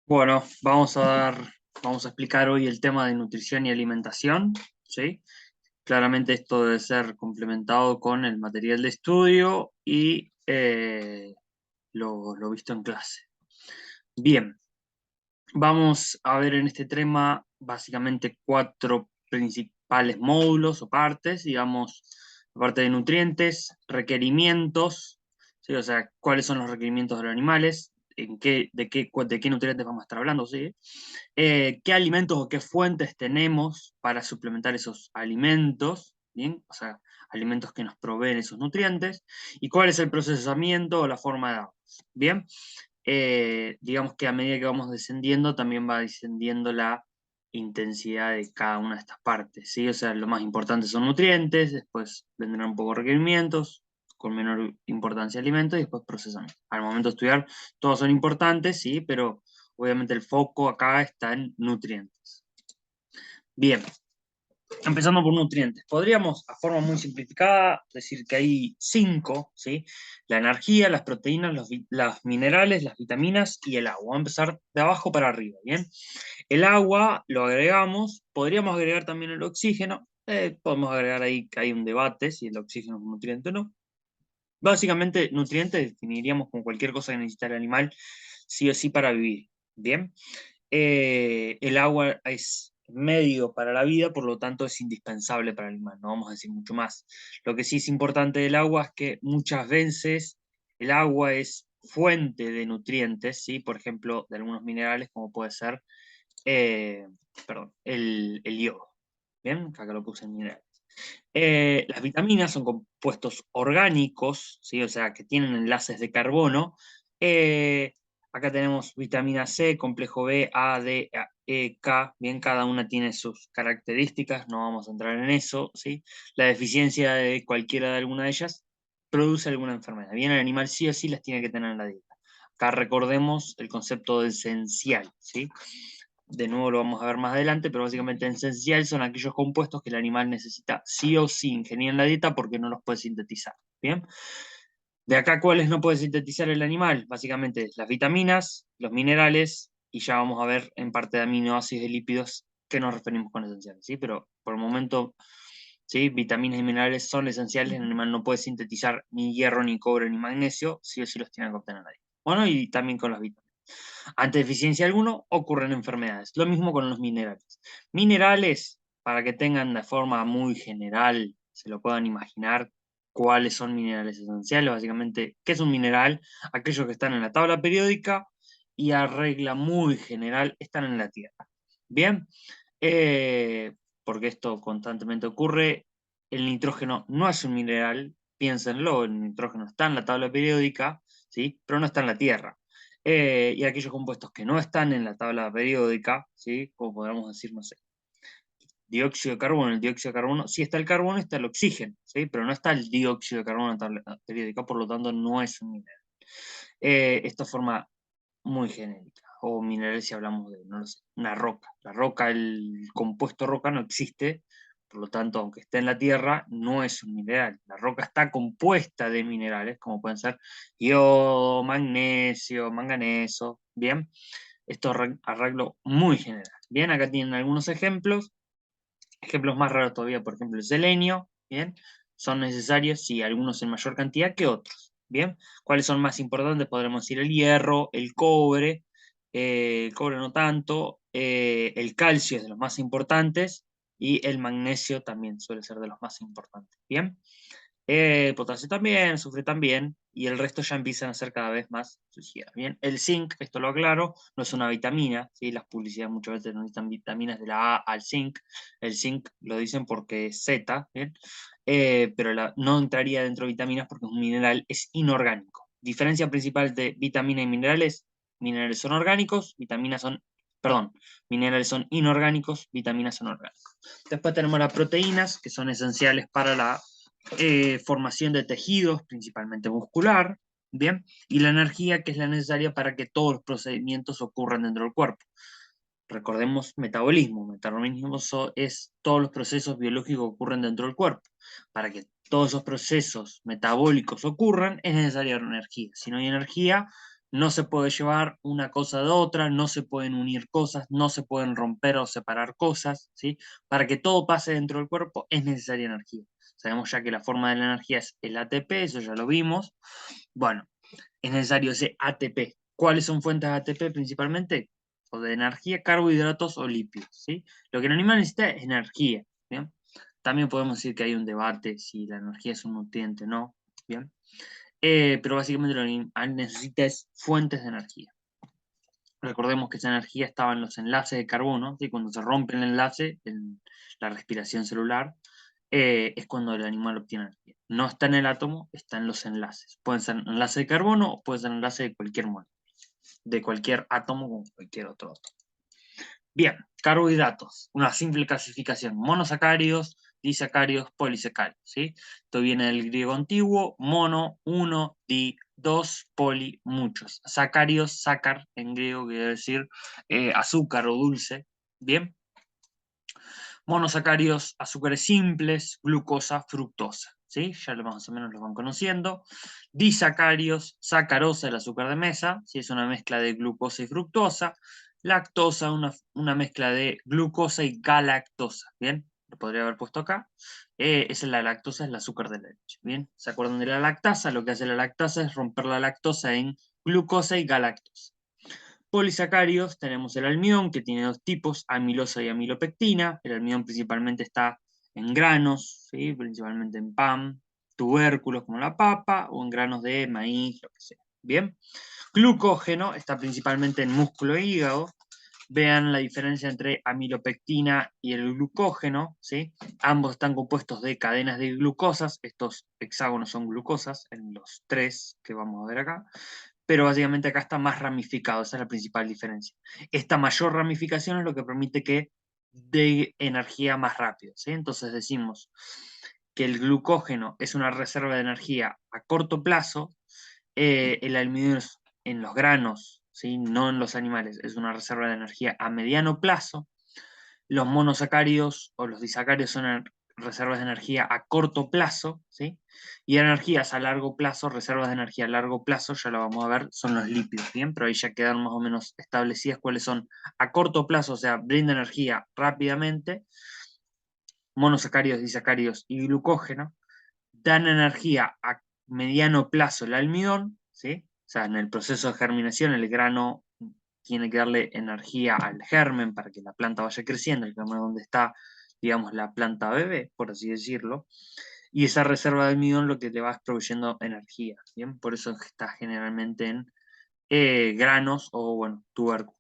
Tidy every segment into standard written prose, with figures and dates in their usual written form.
Bueno, vamos a explicar hoy el tema de nutrición y alimentación, ¿sí? Claramente esto debe ser complementado con el material de estudio y lo visto en clase. Bien, vamos a ver en este tema básicamente cuatro principales módulos o partes, digamos, la parte de nutrientes, requerimientos, ¿sí? O sea, cuáles son los requerimientos de los animales, de qué nutrientes vamos a estar hablando, ¿sí? Qué alimentos o qué fuentes tenemos para suplementar esos alimentos, ¿bien? O sea, alimentos que nos proveen esos nutrientes, y cuál es el procesamiento o la forma de darlos, ¿bien? Digamos que a medida que vamos descendiendo, también va descendiendo la intensidad de cada una de estas partes, ¿sí? O sea, lo más importante son nutrientes, después vendrán un poco requerimientos, con menor importancia alimentos, y después procesamiento. Al momento de estudiar, todos son importantes, ¿sí? Pero obviamente el foco acá está en nutrientes. Bien, empezando por nutrientes. Podríamos, a forma muy simplificada, decir que hay cinco, ¿sí? La energía, las proteínas, los minerales, las vitaminas y el agua. Vamos a empezar de abajo para arriba, ¿bien? El agua lo agregamos, podríamos agregar también el oxígeno, podemos agregar ahí que hay un debate si el oxígeno es un nutriente o no. Básicamente, nutriente definiríamos como cualquier cosa que necesita el animal, sí o sí, para vivir, ¿bien? El agua es medio para la vida, por lo tanto es indispensable para el animal, no vamos a decir mucho más. Lo que sí es importante del agua es que muchas veces el agua es fuente de nutrientes, ¿sí? Por ejemplo, de algunos minerales, como puede ser eh, perdón, el yodo. Bien, acá lo puse en minerales. Las vitaminas son compuestos orgánicos, ¿sí? O sea, que tienen enlaces de carbono. Eh, Acá tenemos vitamina C, complejo B, A, D, E, K. Bien, cada una tiene sus características, no vamos a entrar en eso, ¿sí? La deficiencia de cualquiera de alguna de ellas produce alguna enfermedad. Bien, el animal sí o sí las tiene que tener en la dieta. Acá recordemos el concepto de esencial, ¿sí? De nuevo lo vamos a ver más adelante, pero básicamente esencial son aquellos compuestos que el animal necesita sí o sí ingerir en la dieta porque no los puede sintetizar. Bien, de acá, ¿cuáles no puede sintetizar el animal? Básicamente las vitaminas, los minerales, y ya vamos a ver en parte de aminoácidos y lípidos qué nos referimos con esenciales, ¿sí? Pero por el momento, ¿sí? Vitaminas y minerales son esenciales, el animal no puede sintetizar ni hierro, ni cobre, ni magnesio, sí o sí los tiene que obtener ahí. Bueno, y también con las vitaminas. Ante deficiencia alguno, ocurren enfermedades. Lo mismo con los minerales. Minerales, para que tengan de forma muy general, se lo puedan imaginar, cuáles son minerales esenciales. Básicamente, ¿qué es un mineral? Aquellos que están en la tabla periódica y a regla muy general están en la Tierra. Bien, Eh, porque esto constantemente ocurre. El nitrógeno no es un mineral, piénsenlo, el nitrógeno está en la tabla periódica, ¿sí? Pero no está en la Tierra. Y aquellos compuestos que no están en la tabla periódica, ¿sí? Como podríamos decir, no sé, dióxido de carbono. El dióxido de carbono, sí está el carbono, está el oxígeno, ¿sí? Pero no está el dióxido de carbono en la tabla periódica, por lo tanto no es un mineral. Esto forma muy genérica, o mineral si hablamos de, no lo sé, una roca. La roca, el compuesto roca no existe, por lo tanto, aunque esté en la Tierra, no es un mineral. La roca está compuesta de minerales, como pueden ser yodo, magnesio, manganeso, ¿bien? Esto arreglo muy general. Bien, acá tienen algunos ejemplos. Ejemplos más raros todavía, por ejemplo, el selenio, ¿bien? Son necesarios, sí, algunos en mayor cantidad que otros, ¿bien? ¿Cuáles son más importantes? Podremos decir el hierro, el cobre no tanto, el calcio es de los más importantes y el magnesio también suele ser de los más importantes, ¿bien? Potasio también, azufre también, y el resto ya empiezan a ser cada vez más suicidas. Bien, el zinc, esto lo aclaro, no es una vitamina, ¿sí? Las publicidades muchas veces no necesitan vitaminas de la A al zinc. El zinc lo dicen porque es Z, ¿bien? Pero no entraría dentro de vitaminas porque es un mineral, es inorgánico. Diferencia principal de vitamina y minerales son orgánicos, vitaminas son, perdón, minerales son inorgánicos, vitaminas son orgánicos. Después tenemos las proteínas, que son esenciales para la formación de tejidos, principalmente muscular, ¿bien? Y la energía que es la necesaria para que todos los procedimientos ocurran dentro del cuerpo. Recordemos metabolismo. Metabolismo es todos los procesos biológicos que ocurren dentro del cuerpo. Para que todos esos procesos metabólicos ocurran, es necesaria la energía. Si no hay energía, No se puede llevar una cosa de otra, no se pueden unir cosas, no se pueden romper o separar cosas, ¿sí? Para que todo pase dentro del cuerpo es necesaria energía. Sabemos ya que la forma de la energía es el ATP, eso ya lo vimos. Bueno, es necesario ese ATP. ¿Cuáles son fuentes de ATP principalmente? O de energía, carbohidratos o lípidos, ¿sí? Lo que el animal necesita es energía, ¿bien? También podemos decir que hay un debate si la energía es un nutriente o no, ¿bien? Pero básicamente lo que el animal necesita es fuentes de energía. Recordemos que esa energía estaba en los enlaces de carbono, ¿sí? Cuando se rompe el enlace, en la respiración celular, es cuando el animal obtiene energía. No está en el átomo, está en los enlaces. Pueden ser enlaces de carbono o pueden ser enlaces de cualquier molécula, de cualquier átomo con cualquier otro átomo. Bien, carbohidratos, una simple clasificación: monosacáridos, disacáridos, polisacáridos, ¿sí? Esto viene del griego antiguo: mono, uno, di, dos, poli, muchos. Sacáridos, sácar en griego, quiere decir azúcar o dulce. Bien. Monosacáridos, azúcares simples, glucosa, fructosa, ¿sí? Ya más o menos los van conociendo. Disacáridos, sacarosa, el azúcar de mesa, ¿sí? Es una mezcla de glucosa y fructosa. Lactosa, una mezcla de glucosa y galactosa, ¿bien? Lo podría haber puesto acá. Esa es la lactosa, es el azúcar de la leche, ¿bien? ¿Se acuerdan de la lactasa? Lo que hace la lactasa es romper la lactosa en glucosa y galactosa. Polisacáridos, tenemos el almidón, que tiene dos tipos, amilosa y amilopectina. El almidón principalmente está en granos, ¿sí? Principalmente en pan, tubérculos como la papa, o en granos de maíz, lo que sea. Bien. Glucógeno está principalmente en músculo e hígado. Vean la diferencia entre amilopectina y el glucógeno, ¿sí? Ambos están compuestos de cadenas de glucosas. Estos hexágonos son glucosas, en los tres que vamos a ver acá, pero básicamente acá está más ramificado, esa es la principal diferencia. Esta mayor ramificación es lo que permite que dé energía más rápido, ¿sí? Entonces decimos que el glucógeno es una reserva de energía a corto plazo, el almidón en los granos, ¿sí? No en los animales, es una reserva de energía a mediano plazo. Los monosacáridos o los disacáridos son reservas de energía a corto plazo, ¿sí? Y energías a largo plazo, reservas de energía a largo plazo, ya lo vamos a ver, son los lípidos, ¿bien? Pero ahí ya quedan más o menos establecidas cuáles son a corto plazo, o sea, brinda energía rápidamente, monosacáridos, disacáridos y glucógeno. Dan energía a mediano plazo el almidón, ¿sí? O sea, en el proceso de germinación el grano tiene que darle energía al germen para que la planta vaya creciendo, el germen donde está, digamos, la planta bebé, por así decirlo, y esa reserva de almidón lo que te va proveyendo energía, ¿bien? Por eso está generalmente en granos o, bueno, tubérculos.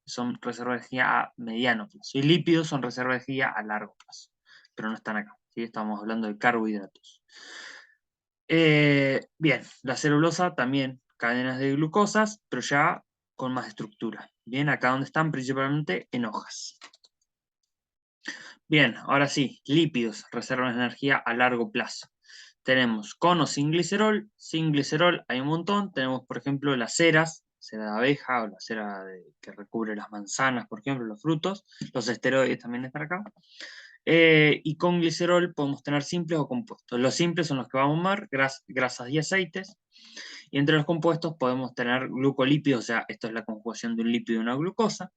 Son reservas de energía a mediano plazo. Y lípidos son reservas de energía a largo plazo, pero no están acá, ¿sí? Estamos hablando de carbohidratos. Bien, la celulosa también, cadenas de glucosas, pero ya con más estructura. Bien, acá donde están principalmente en hojas. Bien, ahora sí, lípidos, reservas de energía a largo plazo. Tenemos con o sin glicerol hay un montón. Tenemos, por ejemplo, las ceras, cera de abeja o la cera que recubre las manzanas, por ejemplo, los frutos. Los esteroides también están acá. Y con glicerol podemos tener simples o compuestos. Los simples son los que vamos a ver, grasas y aceites. Y entre los compuestos podemos tener glucolípidos, o sea, esto es la conjugación de un lípido y una glucosa.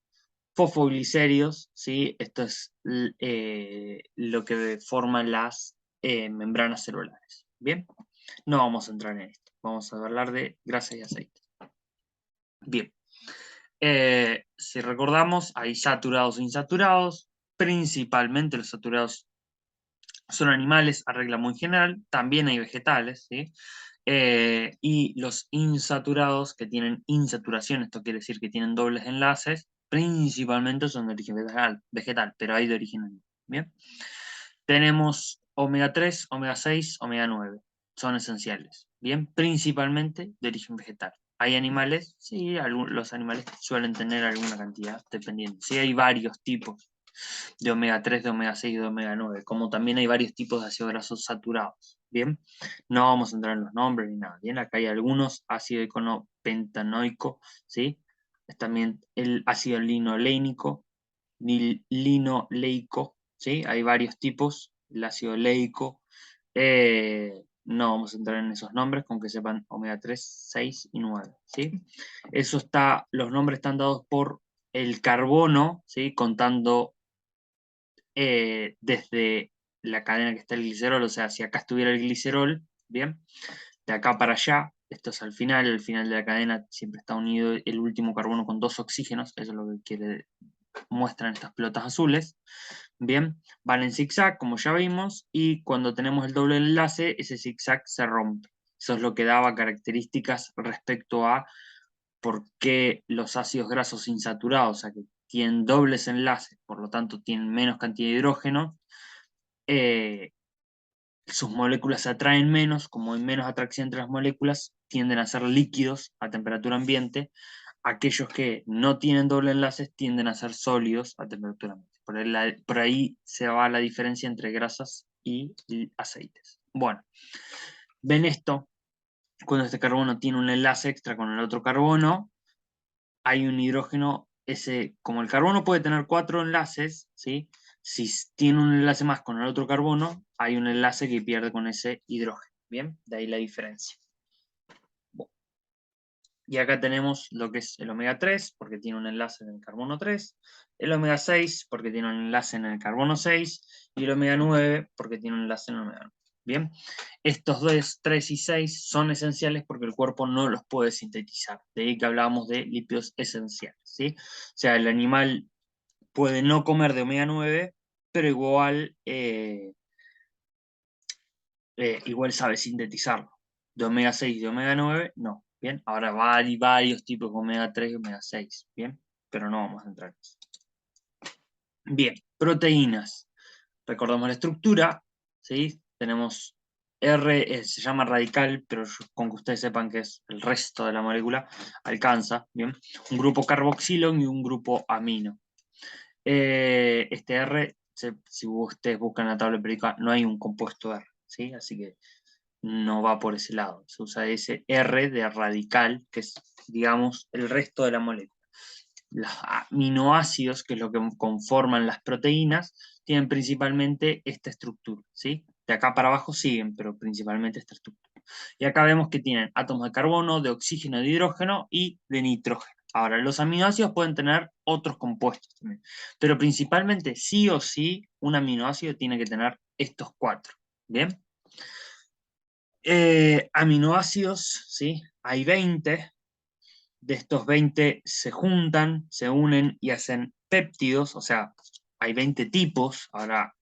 Fosfoglicéridos, ¿sí? Esto es lo que forman las membranas celulares. Bien, no vamos a entrar en esto. Vamos a hablar de grasas y aceites. Bien, si recordamos, hay saturados e insaturados. Principalmente los saturados son animales a regla muy general, también hay vegetales, ¿sí? Y los insaturados que tienen insaturación, esto quiere decir que tienen dobles enlaces, principalmente son de origen vegetal, pero hay de origen animal. Bien, tenemos omega 3, omega 6, omega 9, son esenciales. Bien, principalmente de origen vegetal. Hay animales, sí, los animales suelen tener alguna cantidad, dependiendo. Sí, hay varios tipos de omega 3, de omega 6 y de omega 9, como también hay varios tipos de ácidos grasos saturados. Bien, no vamos a entrar en los nombres ni nada. Bien, acá hay algunos: ácido iconopentanoico, ¿sí? Es también el ácido linolénico, linoleico, ¿sí? Hay varios tipos: el ácido leico, no vamos a entrar en esos nombres, con que sepan omega 3, 6 y 9, ¿sí? Eso está, los nombres están dados por el carbono, ¿sí? Contando desde la cadena que está el glicerol, o sea, si acá estuviera el glicerol, ¿bien? De acá para allá, esto es al final de la cadena siempre está unido el último carbono con 2 oxígenos, eso es lo que muestran estas pelotas azules, bien, van en zigzag, como ya vimos, y cuando tenemos el doble enlace, ese zigzag se rompe. Eso es lo que daba características respecto a por qué los ácidos grasos insaturados, o sea, que tienen dobles enlaces, por lo tanto tienen menos cantidad de hidrógeno, sus moléculas se atraen menos, como hay menos atracción entre las moléculas, tienden a ser líquidos a temperatura ambiente. Aquellos que no tienen doble enlaces tienden a ser sólidos a temperatura ambiente. Por ahí se va la diferencia entre grasas y aceites. Bueno, ven esto, cuando este carbono tiene un enlace extra con el otro carbono, hay un hidrógeno, como el carbono puede tener 4 enlaces, ¿sí? Si tiene un enlace más con el otro carbono, hay un enlace que pierde con ese hidrógeno. Bien, de ahí la diferencia. Bueno. Y acá tenemos lo que es el omega 3, porque tiene un enlace en el carbono 3, el omega 6, porque tiene un enlace en el carbono 6, y el omega 9, porque tiene un enlace en el omega 9. Bien, estos 2, 3 y 6 son esenciales porque el cuerpo no los puede sintetizar. De ahí que hablábamos de lípidos esenciales, ¿sí? O sea, el animal puede no comer de omega 9, pero igual sabe sintetizarlo. De omega 6 y de omega 9, no. Bien, ahora hay varios tipos de omega 3 y omega 6, bien, pero no vamos a entrar en eso. Bien, proteínas. Recordamos la estructura, ¿sí? Tenemos R, se llama radical, pero con que ustedes sepan que es el resto de la molécula, alcanza, ¿bien? Un grupo carboxilo y un grupo amino. Este R, si ustedes buscan la tabla periódica, no hay un compuesto R, ¿sí? Así que no va por ese lado. Se usa ese R de radical, que es, digamos, el resto de la molécula. Los aminoácidos, que es lo que conforman las proteínas, tienen principalmente esta estructura, ¿sí? De acá para abajo siguen, pero principalmente esta estructura. Y acá vemos que tienen átomos de carbono, de oxígeno, de hidrógeno y de nitrógeno. Ahora, los aminoácidos pueden tener otros compuestos también, pero principalmente sí o sí un aminoácido tiene que tener estos 4, ¿bien? Aminoácidos, ¿sí? Hay 20, de estos 20 se juntan, se unen y hacen péptidos, o sea, hay 20 tipos, ahora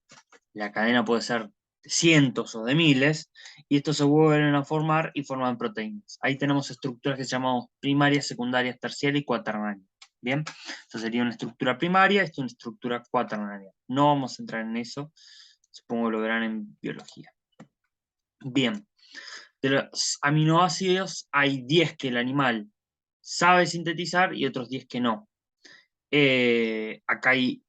la cadena puede ser de cientos o de miles, y estos se vuelven a formar y forman proteínas. Ahí tenemos estructuras que llamamos primarias, secundarias, terciarias y cuaternarias. Bien, esto sería una estructura primaria, esto es una estructura cuaternaria. No vamos a entrar en eso, supongo que lo verán en biología. Bien, de los aminoácidos hay 10 que el animal sabe sintetizar y otros 10 que no. Acá hay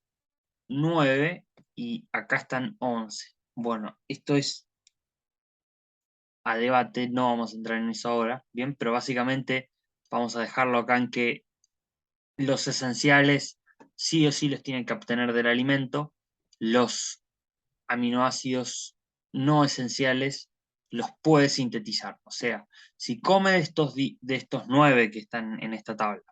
9 y acá están 11. Bueno, esto es a debate, no vamos a entrar en eso ahora, bien, pero básicamente vamos a dejarlo acá en que los esenciales sí o sí los tienen que obtener del alimento, los aminoácidos no esenciales los puede sintetizar. O sea, si come de estos 9 que están en esta tabla,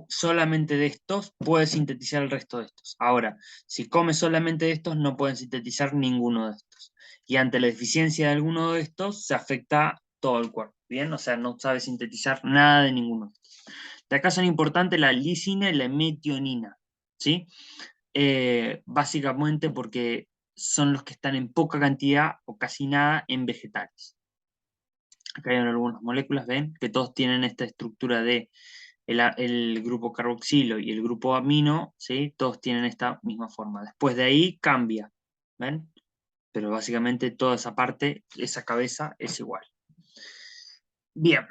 solamente de estos puede sintetizar el resto de estos. Ahora, si come solamente de estos, no pueden sintetizar ninguno de estos. Y ante la deficiencia de alguno de estos, se afecta todo el cuerpo. ¿Bien? O sea, no sabe sintetizar nada de ninguno de estos. De acá son importantes la lisina y la metionina. ¿Sí? Básicamente porque son los que están en poca cantidad o casi nada en vegetales. Acá hay algunas moléculas, ven, que todos tienen esta estructura de el grupo carboxilo y el grupo amino, ¿sí? Todos tienen esta misma forma. Después de ahí cambia, ¿ven? Pero básicamente toda esa parte, esa cabeza es igual. Bien,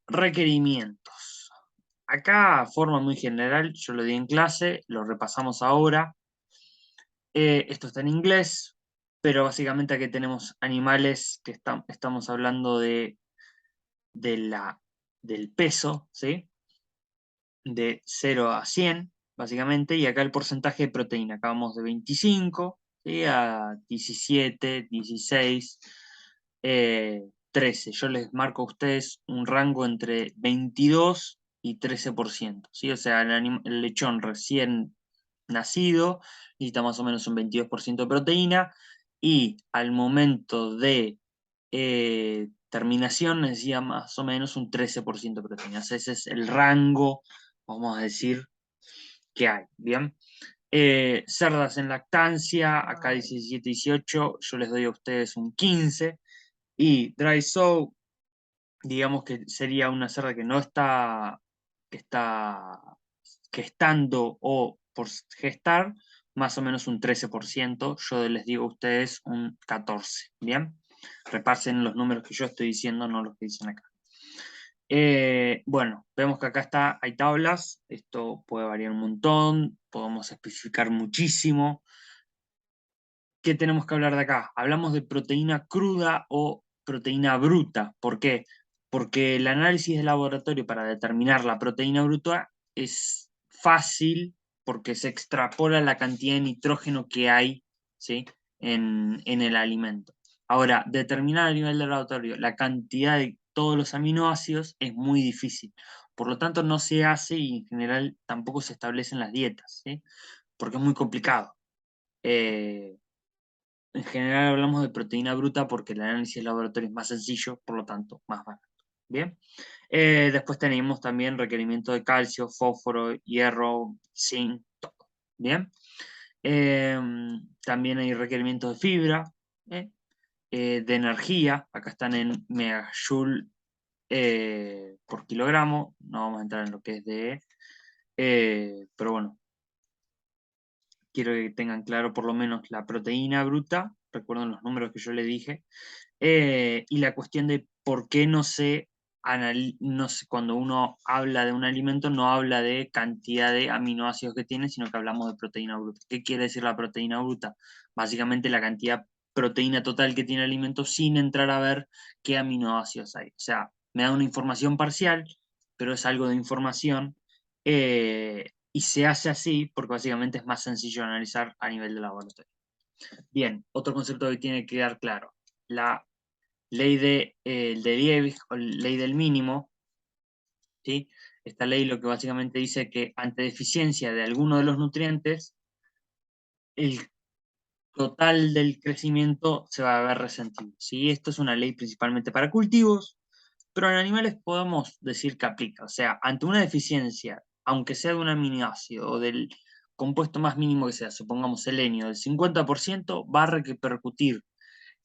requerimientos. Acá, forma muy general, yo lo di en clase, lo repasamos ahora. Esto está en inglés, pero básicamente aquí tenemos animales que estamos hablando del peso, ¿sí? De 0 a 100, básicamente, y acá el porcentaje de proteína. Acá vamos de 25, ¿sí? A 17, 16, 13. Yo les marco a ustedes un rango entre 22 y 13%, ¿sí? O sea, el lechón recién nacido necesita más o menos un 22% de proteína y al momento de terminación necesita más o menos un 13% de proteína. O sea, ese es el rango, vamos a decir, que hay, ¿bien? Cerdas en lactancia, acá dice 17, 18, yo les doy a ustedes un 15. Y dry sow, digamos que sería una cerda que no está, que está gestando o por gestar, más o menos un 13%. Yo les digo a ustedes un 14%, ¿bien? Repasen los números que yo estoy diciendo, no los que dicen acá. Bueno, vemos que acá hay tablas, esto puede variar un montón, podemos especificar muchísimo. ¿Qué tenemos que hablar de acá? Hablamos de proteína cruda o proteína bruta. ¿Por qué? Porque el análisis de laboratorio para determinar la proteína bruta es fácil porque se extrapola la cantidad de nitrógeno que hay, ¿sí? en el alimento. Ahora, determinar a nivel de laboratorio la cantidad de todos los aminoácidos es muy difícil. Por lo tanto, no se hace y en general tampoco se establecen las dietas, ¿sí? Porque es muy complicado. En general hablamos de proteína bruta porque el análisis de laboratorio es más sencillo, por lo tanto, más barato. Bien. Después tenemos también requerimiento de calcio, fósforo, hierro, zinc, todo. Bien. También hay requerimientos de fibra, de energía. Acá están en megajoule por kilogramo. No vamos a entrar en lo que es de. Pero bueno, quiero que tengan claro por lo menos la proteína bruta. Recuerden los números que yo les dije. Y la cuestión de por qué no se, cuando uno habla de un alimento, no habla de cantidad de aminoácidos que tiene, sino que hablamos de proteína bruta. ¿Qué quiere decir la proteína bruta? Básicamente la cantidad de proteína total que tiene el alimento sin entrar a ver qué aminoácidos hay. O sea, me da una información parcial, pero es algo de información. Y se hace así porque básicamente es más sencillo de analizar a nivel de laboratorio. Bien, otro concepto que tiene que quedar claro. La ley de Liebig o ley del mínimo, ¿sí? Esta ley lo que básicamente dice que ante deficiencia de alguno de los nutrientes, el total del crecimiento se va a ver resentido, ¿sí? Esto es una ley principalmente para cultivos, pero en animales podemos decir que aplica. O sea, ante una deficiencia, aunque sea de un aminoácido o del compuesto más mínimo que sea, supongamos selenio, del 50%, va a repercutir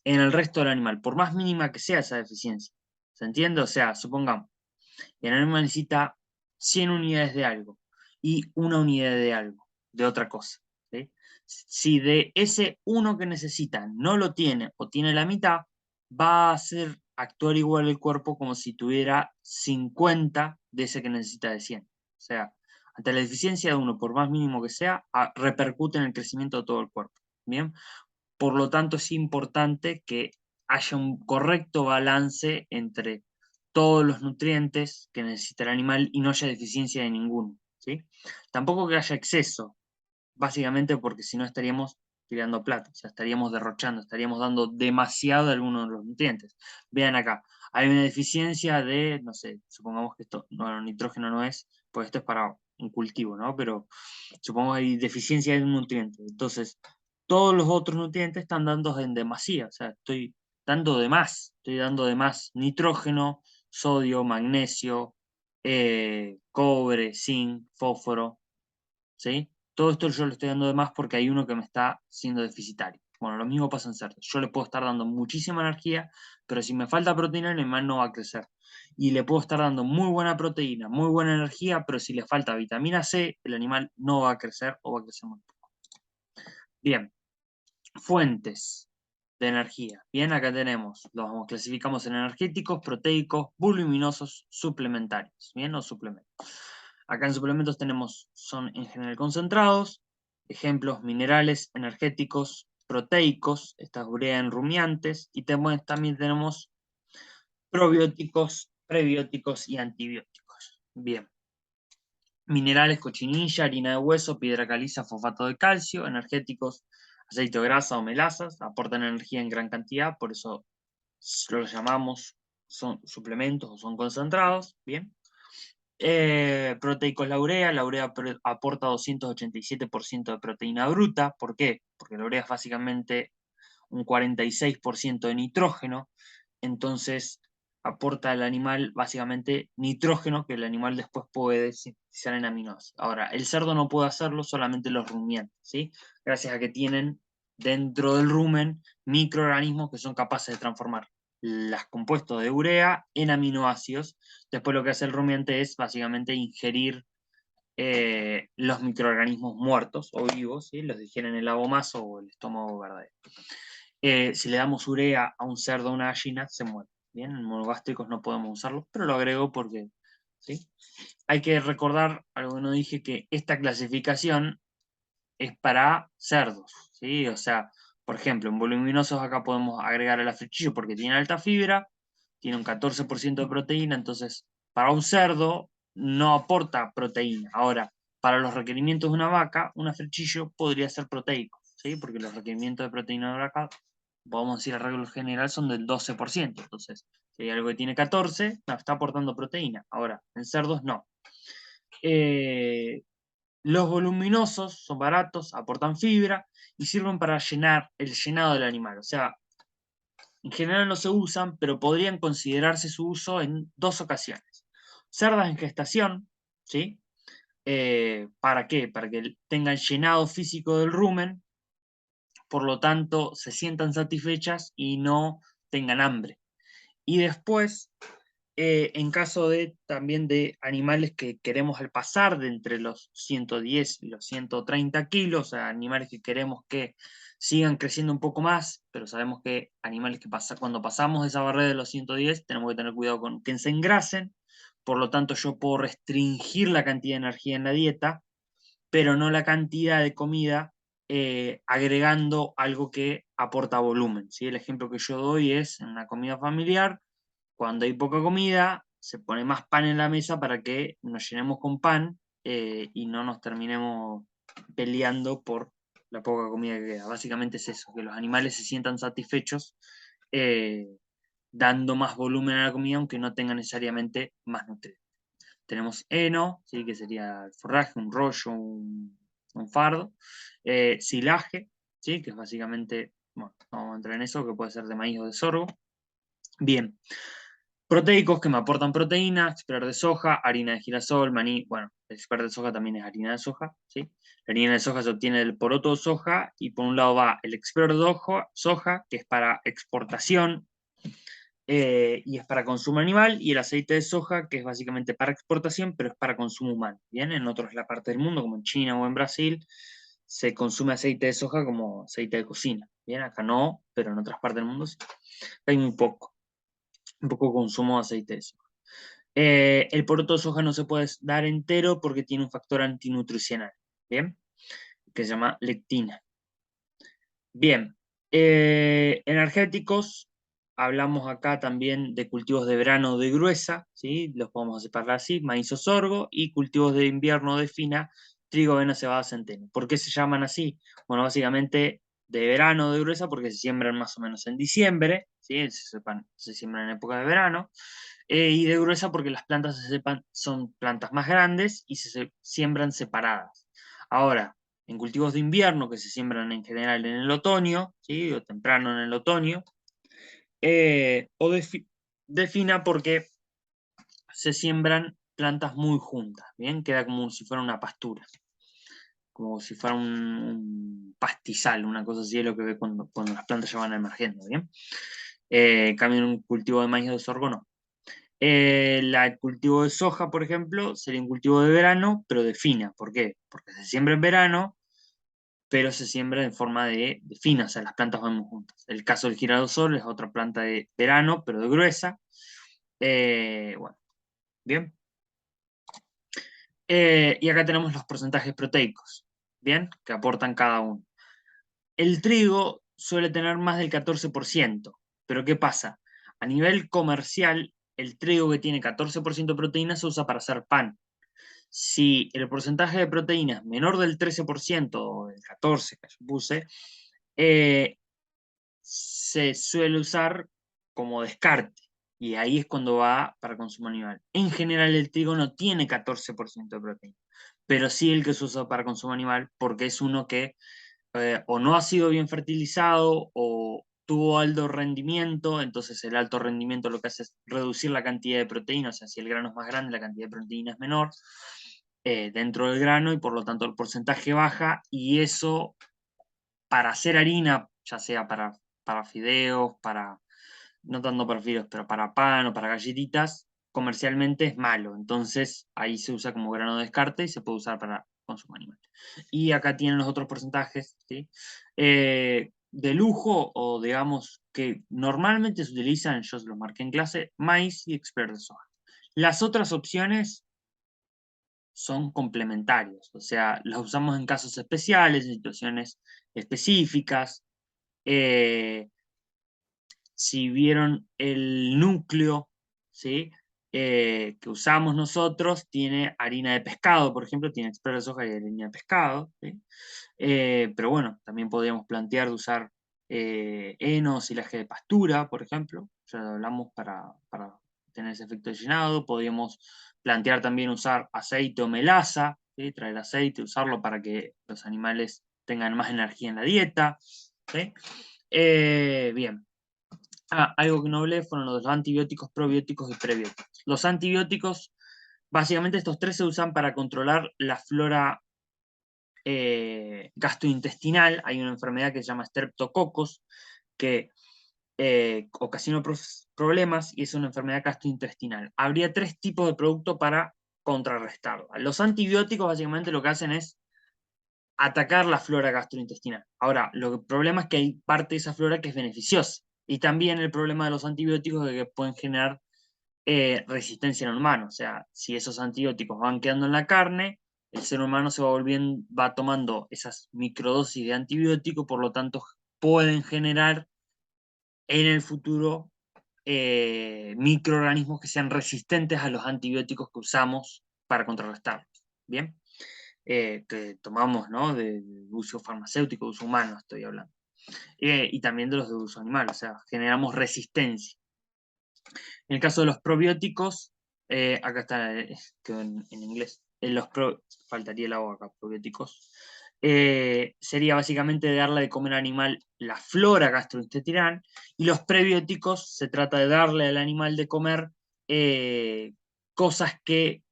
en el resto del animal, por más mínima que sea esa deficiencia. ¿Se entiende? O sea, supongamos, el animal necesita 100 unidades de algo y una unidad de algo, de otra cosa. ¿Sí? Si de ese uno que necesita no lo tiene o tiene la mitad, va a hacer actuar igual el cuerpo como si tuviera 50 de ese que necesita de 100. O sea, ante la deficiencia de uno, por más mínimo que sea, repercute en el crecimiento de todo el cuerpo. ¿Bien? Por lo tanto, es importante que haya un correcto balance entre todos los nutrientes que necesita el animal y no haya deficiencia de ninguno, ¿sí? Tampoco que haya exceso, básicamente porque si no estaríamos tirando plata, o sea, estaríamos derrochando, estaríamos dando demasiado de alguno de los nutrientes. Vean acá, hay una deficiencia de, no sé, supongamos que esto, no, nitrógeno no es, pues esto es para un cultivo, ¿no? Pero supongamos que hay deficiencia de un nutriente, entonces todos los otros nutrientes están dando en demasía, o sea, estoy dando de más nitrógeno, sodio, magnesio, cobre, zinc, fósforo, ¿sí? Todo esto yo le estoy dando de más porque hay uno que me está siendo deficitario. Bueno, lo mismo pasa en cerdos. Yo le puedo estar dando muchísima energía, pero si me falta proteína, el animal no va a crecer. Y le puedo estar dando muy buena proteína, muy buena energía, pero si le falta vitamina C, el animal no va a crecer o va a crecer muy poco. Bien, fuentes de energía. Bien, acá tenemos, los clasificamos en energéticos, proteicos, voluminosos, suplementarios. Bien, o suplementos. Acá en suplementos tenemos, son en general concentrados, ejemplos minerales, energéticos, proteicos, estas urea en rumiantes, y también tenemos probióticos, prebióticos y antibióticos. Bien. Minerales, cochinilla, harina de hueso, piedra caliza, fosfato de calcio, energéticos, aceite o grasa o melazas, aportan energía en gran cantidad, por eso los llamamos, son suplementos o son concentrados, ¿bien? Proteico es la urea aporta 287% de proteína bruta, ¿por qué? Porque la urea es básicamente un 46% de nitrógeno, entonces aporta al animal básicamente nitrógeno que el animal después puede sintetizar en aminoácidos. Ahora, el cerdo no puede hacerlo, solamente los rumiantes, ¿sí? Gracias a que tienen dentro del rumen microorganismos que son capaces de transformar los compuestos de urea en aminoácidos. Después lo que hace el rumiante es básicamente ingerir los microorganismos muertos o vivos, ¿sí? Los digieren en el abomazo o el estómago verdadero. Si le damos urea a un cerdo o a una gallina, se muere. Bien, en monogástricos no podemos usarlo, pero lo agrego porque, ¿sí? Hay que recordar, algo que no dije, que esta clasificación es para cerdos, ¿sí? O sea, por ejemplo, en voluminosos acá podemos agregar el africhillo porque tiene alta fibra, tiene un 14% de proteína, entonces para un cerdo no aporta proteína. Ahora, para los requerimientos de una vaca, un africhillo podría ser proteico, ¿sí? Porque los requerimientos de proteína de la vaca, podemos decir a regla general, son del 12%. Entonces, si hay algo que tiene 14, no, está aportando proteína. Ahora, en cerdos no. Los voluminosos son baratos, aportan fibra y sirven para llenar el llenado del animal. O sea, en general no se usan, pero podrían considerarse su uso en dos ocasiones. Cerdas en gestación, ¿sí? ¿Para qué? Para que tengan llenado físico del rumen, por lo tanto se sientan satisfechas y no tengan hambre. Y después, en caso de también de animales que queremos al pasar de entre los 110 y los 130 kilos, o sea, animales que queremos que sigan creciendo un poco más, pero sabemos que animales que cuando pasamos esa barrera de los 110 tenemos que tener cuidado con que se engrasen, por lo tanto yo puedo restringir la cantidad de energía en la dieta, pero no la cantidad de comida, agregando algo que aporta volumen, ¿sí? El ejemplo que yo doy es en una comida familiar, cuando hay poca comida, se pone más pan en la mesa para que nos llenemos con pan, y no nos terminemos peleando por la poca comida que queda. Básicamente es eso, que los animales se sientan satisfechos, eh, dando más volumen a la comida, aunque no tenga necesariamente más nutrientes. Tenemos heno, ¿sí? Que sería el forraje, un rollo, un fardo. Silaje, ¿sí? Que es básicamente, bueno, no vamos a entrar en eso, que puede ser de maíz o de sorgo. Bien, proteicos que me aportan proteína, exper de soja, harina de girasol, maní, bueno, el exper de soja también es harina de soja, ¿sí? La harina de soja se obtiene del poroto de soja y por un lado va el exper de soja, que es para exportación, y es para consumo animal, y el aceite de soja, que es básicamente para exportación, pero es para consumo humano. Bien, en otras la parte del mundo, como en China o en Brasil, se consume aceite de soja como aceite de cocina. Bien, acá no, pero en otras partes del mundo sí. Hay muy poco, un poco consumo de aceite de soja. El poroto de soja no se puede dar entero porque tiene un factor antinutricional, ¿bien? Que se llama lectina. Bien, energéticos, hablamos acá también de cultivos de verano de gruesa, ¿sí? Los podemos separar así, maíz o sorgo, y cultivos de invierno de fina, trigo, avena, cebada, centeno. ¿Por qué se llaman así? Bueno, básicamente de verano de gruesa porque se siembran más o menos en diciembre, ¿sí? Se siembran en época de verano, y de gruesa porque las plantas son plantas más grandes y se siembran separadas. Ahora, en cultivos de invierno que se siembran en general en el otoño, ¿sí? O temprano en el otoño, o de fina porque se siembran plantas muy juntas, ¿bien? Queda como si fuera una pastura, como si fuera un pastizal, una cosa así es lo que ve cuando las plantas ya van emergiendo, ¿bien? Cambio en un cultivo de maíz o de sorgo, no. El cultivo de soja, por ejemplo, sería un cultivo de verano, pero de fina. ¿Por qué? Porque se siembra en verano, pero se siembra en forma de fina, o sea, las plantas van muy juntas. El caso del girasol es otra planta de verano, pero de gruesa. Bueno, bien. Y acá tenemos los porcentajes proteicos, bien, que aportan cada uno. El trigo suele tener más del 14%, pero ¿qué pasa? A nivel comercial, el trigo que tiene 14% de proteína se usa para hacer pan. Si el porcentaje de proteína es menor del 13% o del 14% que yo puse, se suele usar como descarte. Y ahí es cuando va para consumo animal. En general el trigo no tiene 14% de proteína, pero sí el que se usa para consumo animal porque es uno que o no ha sido bien fertilizado o tuvo alto rendimiento, entonces el alto rendimiento lo que hace es reducir la cantidad de proteína, o sea, si el grano es más grande, la cantidad de proteína es menor dentro del grano y por lo tanto el porcentaje baja y eso para hacer harina, ya sea para fideos, no tanto para fideos, pero para pan o para galletitas, comercialmente es malo. Entonces ahí se usa como grano de descarte y se puede usar para consumo animal. Y acá tienen los otros porcentajes, ¿sí? De lujo o digamos que normalmente se utilizan, yo los marqué en clase, maíz y experto de soja. Las otras opciones son complementarios, o sea, las usamos en casos especiales, en situaciones específicas. Eh, si vieron el núcleo, ¿sí? Que usamos nosotros, tiene harina de pescado, por ejemplo, tiene experto de soja y harina de pescado, ¿sí? Pero bueno, también podríamos plantear de usar heno o silaje de pastura, por ejemplo, ya lo hablamos para tener ese efecto de llenado. Podríamos plantear también usar aceite o melaza, ¿sí? Traer aceite, usarlo para que los animales tengan más energía en la dieta, ¿sí? Bien. Algo que no hablé fueron los antibióticos, probióticos y prebióticos. Los antibióticos, básicamente estos tres se usan para controlar la flora gastrointestinal. Hay una enfermedad que se llama Streptococcus que ocasiona problemas y es una enfermedad gastrointestinal. Habría tres tipos de productos para contrarrestarla. Los antibióticos básicamente lo que hacen es atacar la flora gastrointestinal. Ahora, el problema es que hay parte de esa flora que es beneficiosa. Y también el problema de los antibióticos es que pueden generar resistencia en el humano. O sea, si esos antibióticos van quedando en la carne, el ser humano se va volviendo, va tomando esas microdosis de antibiótico, por lo tanto, pueden generar en el futuro microorganismos que sean resistentes a los antibióticos que usamos para contrarrestarlos. Bien, que tomamos, ¿no? De uso farmacéutico, de uso humano, estoy hablando. Y también de los de uso animal, o sea, generamos resistencia. En el caso de los probióticos, acá está, quedó en inglés, faltaría el agua acá, probióticos, sería básicamente darle de comer al animal la flora gastrointestinal, y los prebióticos se trata de darle al animal de comer cosas que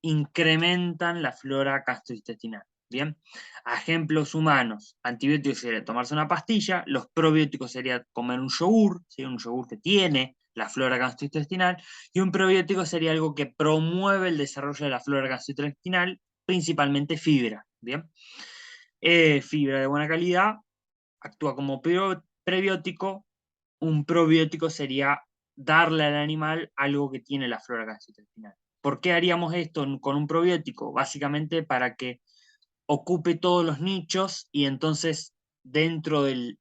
incrementan la flora gastrointestinal. Bien, a ejemplos humanos, antibióticos sería tomarse una pastilla, los probióticos sería comer un yogur, ¿sí? Un yogur que tiene la flora gastrointestinal, y un probiótico sería algo que promueve el desarrollo de la flora gastrointestinal, principalmente fibra, ¿bien? Fibra de buena calidad, actúa como prebiótico, un probiótico sería darle al animal algo que tiene la flora gastrointestinal. ¿Por qué haríamos esto con un probiótico? Básicamente para que ocupe todos los nichos y entonces dentro del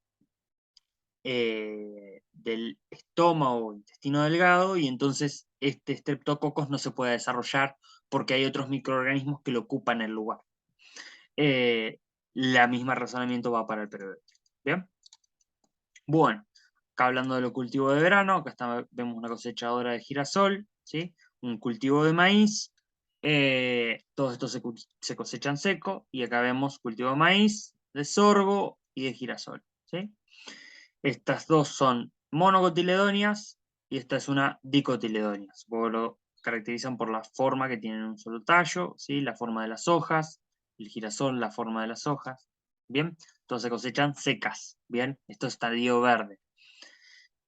estómago o intestino delgado y entonces este Streptococcus no se puede desarrollar porque hay otros microorganismos que lo ocupan el lugar. La misma razonamiento va para el prebiótico. ¿Bien? Bueno, acá hablando de los cultivos de verano, acá vemos una cosechadora de girasol, ¿sí? Un cultivo de maíz, todos estos se cosechan seco, y acá vemos cultivo de maíz, de sorgo y de girasol, ¿sí? Estas dos son monocotiledonias y esta es una dicotiledonia. Supongo que lo caracterizan por la forma que tienen un solo tallo, ¿sí? La forma de las hojas, el girasol, la forma de las hojas. Bien, entonces se cosechan secas. Bien, esto es estadio verde.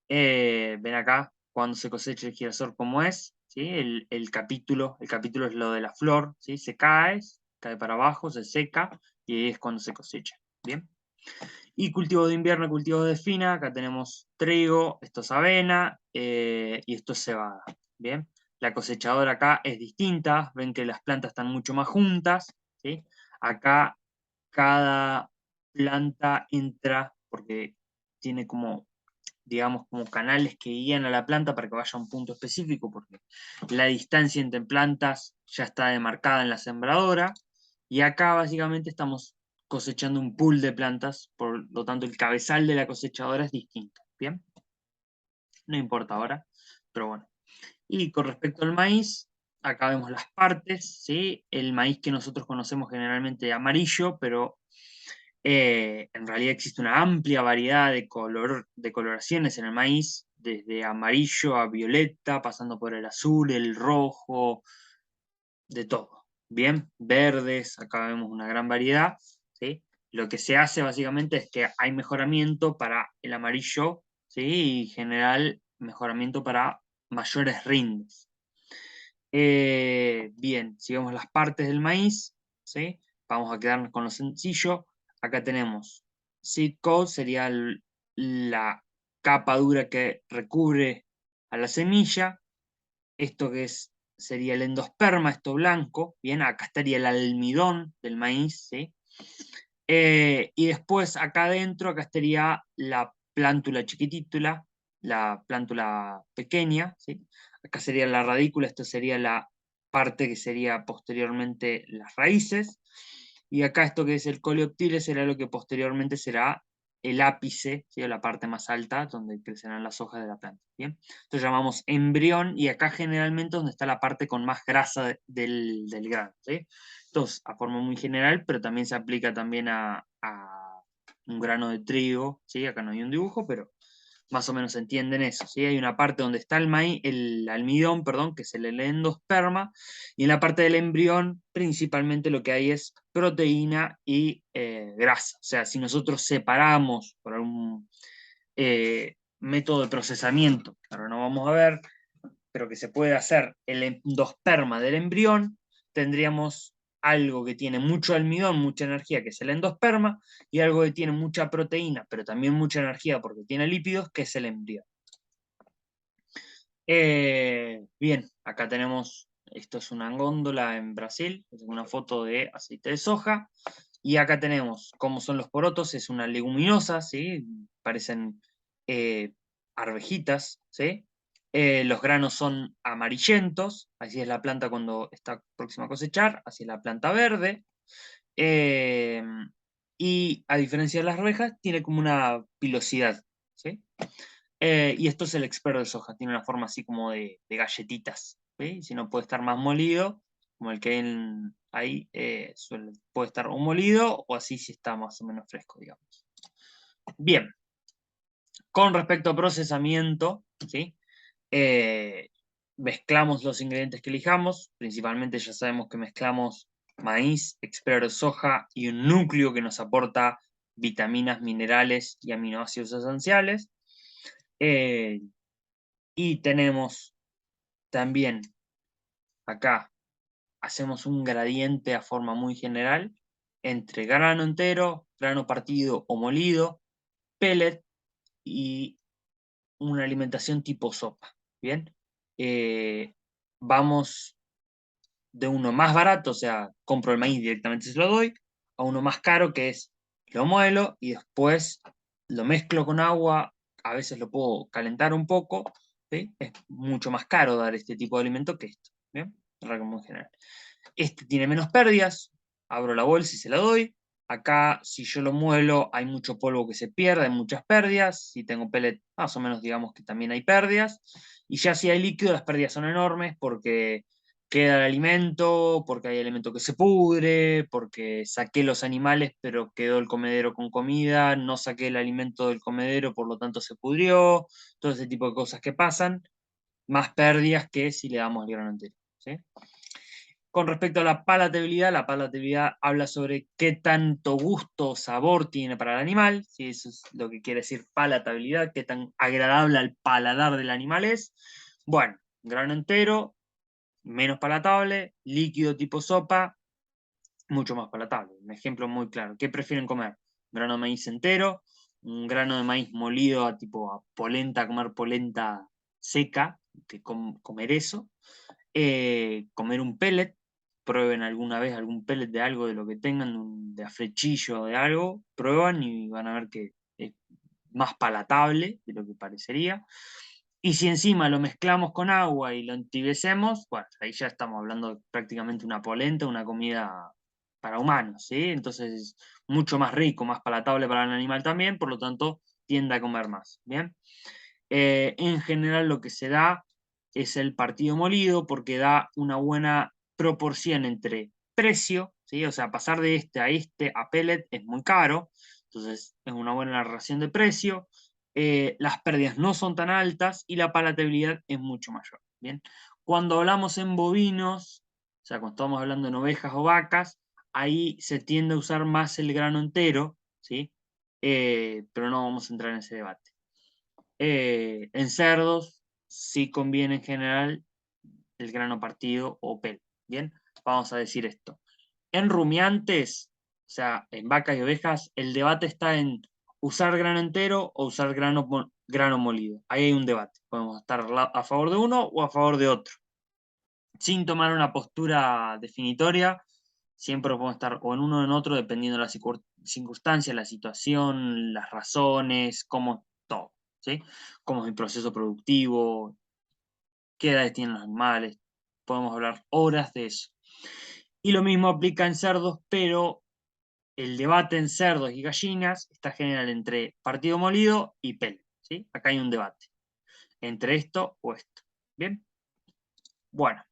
Ven acá cuando se cosecha el girasol como es, ¿sí? El capítulo es lo de la flor, ¿sí? Se cae para abajo, se seca y ahí es cuando se cosecha. Bien. Y cultivo de invierno, cultivo de fina, acá tenemos trigo, esto es avena y esto es cebada. Bien, la cosechadora acá es distinta, ven que las plantas están mucho más juntas, ¿sí? Acá cada planta entra porque tiene como, digamos, como canales que guían a la planta para que vaya a un punto específico, porque la distancia entre plantas ya está demarcada en la sembradora, y acá básicamente estamos cosechando un pool de plantas, por lo tanto el cabezal de la cosechadora es distinto, ¿bien? No importa ahora, pero bueno. Y con respecto al maíz, acá vemos las partes, ¿sí? El maíz que nosotros conocemos generalmente amarillo, pero en realidad existe una amplia variedad de coloraciones en el maíz, desde amarillo a violeta, pasando por el azul, el rojo, de todo. Bien, verdes, acá vemos una gran variedad, ¿sí? Lo que se hace básicamente es que hay mejoramiento para el amarillo, ¿sí? Y general mejoramiento para mayores rindes. Bien, si vemos las partes del maíz, ¿sí? Vamos a quedarnos con lo sencillo. Acá tenemos seed coat, sería la capa dura que recubre a la semilla. Esto que es, sería el endosperma, esto blanco. Bien, acá estaría el almidón del maíz, ¿sí? Y después acá adentro, acá estaría la plántula chiquitítula, la plántula pequeña, ¿sí? Acá sería la radícula, esto sería la parte que sería posteriormente las raíces. Y acá esto que es el coleoptile será lo que posteriormente será el ápice, ¿sí? O la parte más alta donde crecerán las hojas de la planta. ¿Bien? Esto llamamos embrión y acá generalmente donde está la parte con más grasa del grano. ¿Sí? Entonces, a forma muy general, pero también se aplica también a un grano de trigo, ¿sí? Acá no hay un dibujo, pero más o menos entienden eso, ¿sí? Hay una parte donde está el maíz, el almidón, perdón, que es el endosperma, y en la parte del embrión principalmente lo que hay es proteína y grasa. O sea, si nosotros separamos por algún método de procesamiento, ahora no vamos a ver, pero que se puede hacer el endosperma del embrión, tendríamos algo que tiene mucho almidón, mucha energía, que es el endosperma, y algo que tiene mucha proteína, pero también mucha energía porque tiene lípidos, que es el embrión. Bien, acá tenemos, esto es una góndola en Brasil, es una foto de aceite de soja, y acá tenemos cómo son los porotos, es una leguminosa, ¿sí? Parecen arvejitas, ¿sí? Los granos son amarillentos, así es la planta cuando está próxima a cosechar, así es la planta verde. eh, y a diferencia de las arvejas, tiene como una pilosidad, ¿sí? Y esto es el experto de soja, tiene una forma así como de galletitas, ¿sí? Si no puede estar más molido, como el que hay ahí, puede estar o molido o así si está más o menos fresco, digamos. Bien, con respecto a procesamiento, ¿sí? Eh, mezclamos los ingredientes que elijamos, principalmente ya sabemos que mezclamos maíz, experto de soja y un núcleo que nos aporta vitaminas, minerales y aminoácidos esenciales. Y tenemos también acá, hacemos un gradiente a forma muy general entre grano entero, grano partido o molido, pellet y una alimentación tipo sopa. Bien, Eh, vamos de uno más barato, o sea, compro el maíz directamente y se lo doy, a uno más caro que es lo muelo y después lo mezclo con agua, a veces lo puedo calentar un poco, ¿sí? Es mucho más caro dar este tipo de alimento que esto, ¿bien? Regla muy general. Este tiene menos pérdidas, abro la bolsa y se la doy. Acá, si yo lo muelo, hay mucho polvo que se pierde, hay muchas pérdidas. Si tengo pellet, más o menos digamos que también hay pérdidas. Y ya si hay líquido, las pérdidas son enormes porque queda el alimento, porque hay alimento que se pudre, porque saqué los animales, pero quedó el comedero con comida, no saqué el alimento del comedero, por lo tanto se pudrió, todo ese tipo de cosas que pasan, más pérdidas que si le damos el grano entero, ¿sí? Con respecto a la palatabilidad habla sobre qué tanto gusto o sabor tiene para el animal, ¿sí? Eso es lo que quiere decir palatabilidad, qué tan agradable al paladar del animal es. Bueno, grano entero, menos palatable, líquido tipo sopa, mucho más palatable. Un ejemplo muy claro. ¿Qué prefieren comer? Grano de maíz entero, un grano de maíz molido a tipo a polenta, comer polenta seca, que comer eso. Comer un pellet, prueben alguna vez algún pellet de algo, de lo que tengan, de afrechillo o de algo, prueban y van a ver que es más palatable de lo que parecería. Y si encima lo mezclamos con agua y lo entibecemos, bueno, ahí ya estamos hablando de prácticamente una polenta, una comida para humanos, ¿sí? Entonces es mucho más rico, más palatable para el animal también, por lo tanto tiende a comer más, ¿bien? En general lo que se da es el partido molido porque da una buena proporción entre precio, ¿sí? O sea, pasar de este a pellet es muy caro, entonces es una buena relación de precio, las pérdidas no son tan altas y la palatabilidad es mucho mayor, ¿bien? Cuando hablamos en bovinos, o sea, cuando estamos hablando en ovejas o vacas, ahí se tiende a usar más el grano entero, ¿sí? Pero no vamos a entrar en ese debate. En cerdos sí conviene en general el grano partido o pel. Bien, vamos a decir esto. En rumiantes, o sea, en vacas y ovejas, el debate está en usar grano entero o usar grano molido. Ahí hay un debate. Podemos estar a favor de uno o a favor de otro. Sin tomar una postura definitoria, siempre podemos estar o en uno o en otro, dependiendo de las circunstancias, la situación, las razones, cómo todo, ¿sí? Cómo es el proceso productivo, qué edades tienen los animales. Podemos hablar horas de eso. Y lo mismo aplica en cerdos, pero el debate en cerdos y gallinas está general entre partido molido y pellet, ¿sí? Acá hay un debate entre esto o esto. ¿Bien? Bueno.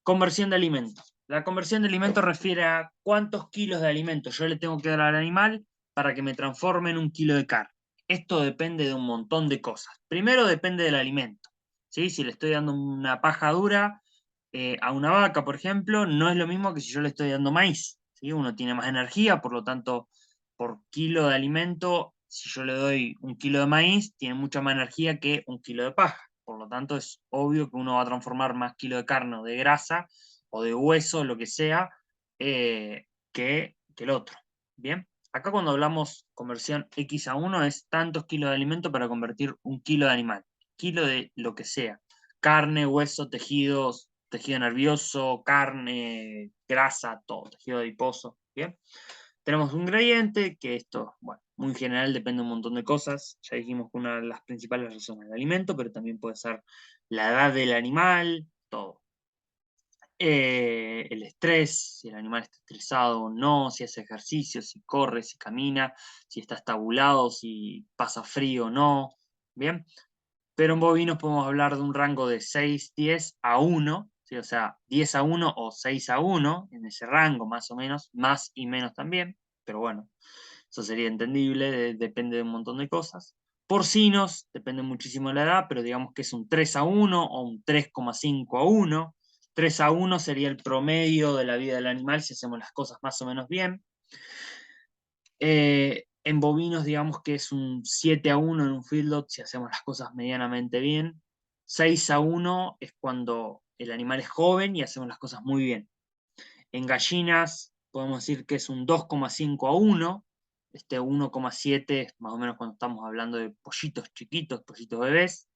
Conversión de alimentos. La conversión de alimentos refiere a cuántos kilos de alimentos yo le tengo que dar al animal para que me transforme en un kilo de carne. Esto depende de un montón de cosas. Primero depende del alimento. ¿Sí? Si le estoy dando una paja dura a una vaca, por ejemplo, no es lo mismo que si yo le estoy dando maíz. ¿Sí? Uno tiene más energía, por lo tanto, por kilo de alimento, si yo le doy un kilo de maíz, tiene mucha más energía que un kilo de paja. Por lo tanto, es obvio que uno va a transformar más kilo de carne o de grasa o de hueso, lo que sea, que el otro. Bien, acá cuando hablamos conversión X a 1 es tantos kilos de alimento para convertir un kilo de animal, kilo de lo que sea, carne, hueso, tejidos, tejido nervioso, carne, grasa, todo, tejido adiposo. Bien, tenemos un ingrediente que esto, bueno, muy general depende de un montón de cosas. Ya dijimos que una de las principales razones es el alimento, pero también puede ser la edad del animal, todo. El estrés, si el animal está estresado o no, si hace ejercicio, si corre, si camina, si está estabulado, si pasa frío o no. Bien, pero en bovinos podemos hablar de un rango de 6, 10 a 1, ¿sí? O sea, 10 a 1 o 6 a 1, en ese rango más o menos, más y menos también, pero bueno, eso sería entendible, depende de un montón de cosas. Porcinos, depende muchísimo de la edad, pero digamos que es un 3 a 1 o un 3,5 a 1. 3 a 1 sería el promedio de la vida del animal si hacemos las cosas más o menos bien. En bovinos, digamos que es un 7 a 1 en un feedlot si hacemos las cosas medianamente bien. 6 a 1 es cuando el animal es joven y hacemos las cosas muy bien. En gallinas podemos decir que es un 2,5 a 1. Este 1,7 es más o menos cuando estamos hablando de pollitos chiquitos, pollitos bebés.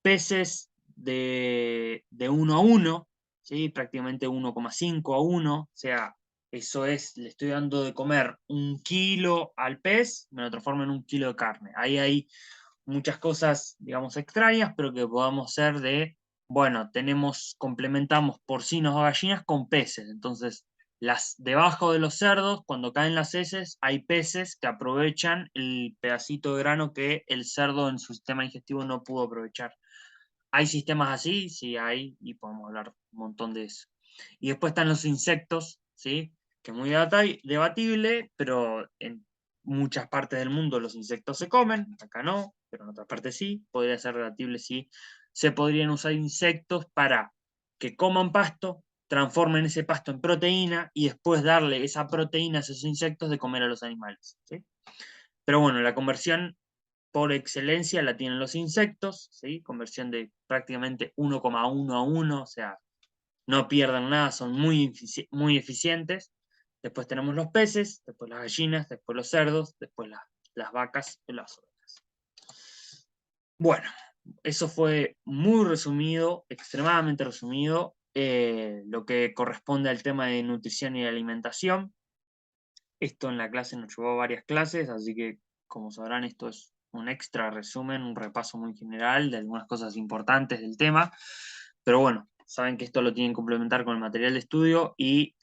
Peces de 1 a 1, ¿sí? Prácticamente 1,5 a 1. O sea, eso es, le estoy dando de comer un kilo al pez, me lo transformo en un kilo de carne. Ahí hay muchas cosas, digamos, extrañas, pero que podamos hacer de, bueno, complementamos porcinos o gallinas con peces. Entonces, debajo de los cerdos, cuando caen las heces, hay peces que aprovechan el pedacito de grano que el cerdo en su sistema digestivo no pudo aprovechar. ¿Hay sistemas así? Sí, hay, y podemos hablar un montón de eso. Y después están los insectos, ¿sí? Que es muy debatible, pero en muchas partes del mundo los insectos se comen, acá no, pero en otras partes sí. Podría ser debatible si se podrían usar insectos para que coman pasto, transformen ese pasto en proteína y después darle esa proteína a esos insectos de comer a los animales, ¿sí? Pero bueno, la conversión por excelencia la tienen los insectos, ¿sí? Conversión de prácticamente 1,1 a 1, o sea, no pierdan nada, son muy eficientes. Después tenemos los peces, después las gallinas, después los cerdos, después las vacas y las ovejas. Bueno, eso fue muy resumido, extremadamente resumido, lo que corresponde al tema de nutrición y alimentación. Esto en la clase nos llevó varias clases, así que como sabrán esto es un extra resumen, un repaso muy general de algunas cosas importantes del tema, pero bueno, saben que esto lo tienen que complementar con el material de estudio y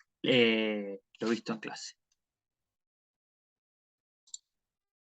lo visto en clase.